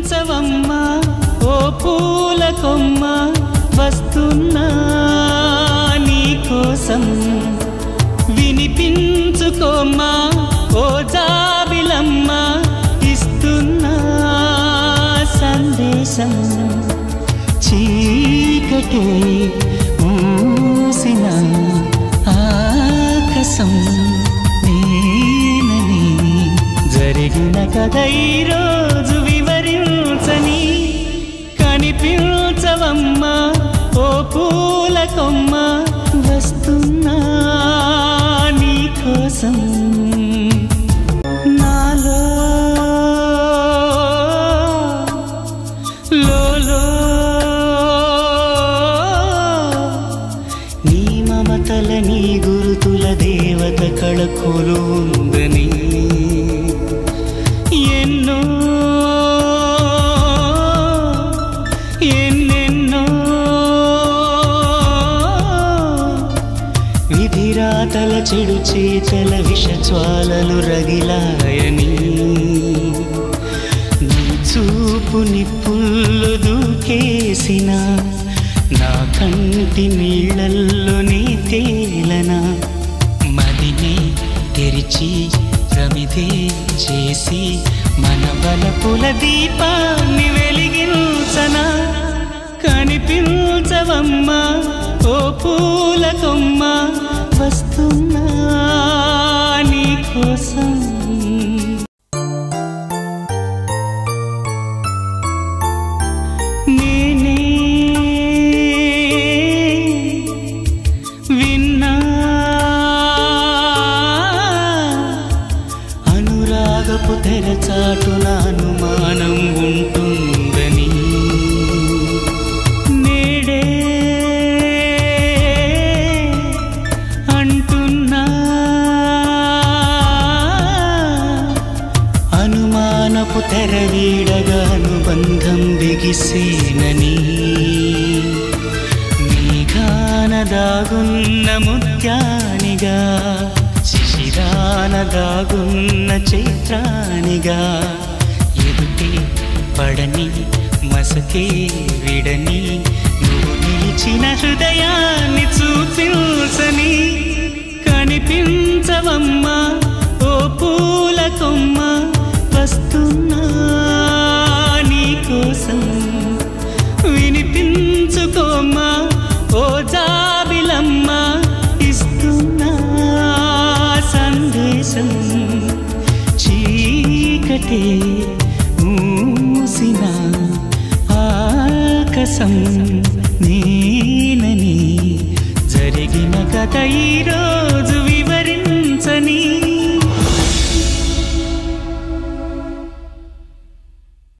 కనిపించవమ్మా ఓ పూల కొమ్మ వస్తున్నా నీకోసం వినిపించుకోమ్మా ఓ జాబిలమ్మ ఇస్తున్నా సందేశం చీకటే మూసిన ఆకాశం నేనని జరిగిన కథ ఈరోజు వివరించని కనిపించవమ్మా ఓ పూల కొమ్మ వస్తున్నా నీకోసం నాలో నీ మమతల నీ గురుతుల దేవత కళకులు ఉందని ఎన్నో ఎన్నెన్నో విధిరాతల చెడు చేతల విషజ్వాలలు రగిలాయని నీ చూపు నిప్పుల్లో దూకేసిన నా కంటి నీళ్ళల్లోనే తేలనా మదిని తెరిచి ప్రమిదే చేసి మన బలపుల దీపాన్ని వెలిగించనా కనిపించవమ్మా ఓ పూల కొమ్మ వస్తున్నా నీకోసం నేనే విన్నా అనురాగపు తెరచాటున అనుమానం ఉంటుందని నేడే అంటున్నా అనుమానపు తెర వీడగా అనుబంధం బిగిసేనని మేఘాన దాగున్న ముత్యానిగా శిశిరాన దాగున్న చైత్రానిగా ఎదుటే పడని మసకే విడని నువ్వు నిలిచిన హృదయాన్ని చూపించని కనిపించవమ్మా ఓ పూల కొమ్మ వస్తున్నా నీకోసం వినిపించుకోమ్మా ఓ జాబిలమ్మ ఇస్తున్నా సందేశం చీకటే మూసిన ఆకాశం నేనని జరిగిన కథ ఈరోజు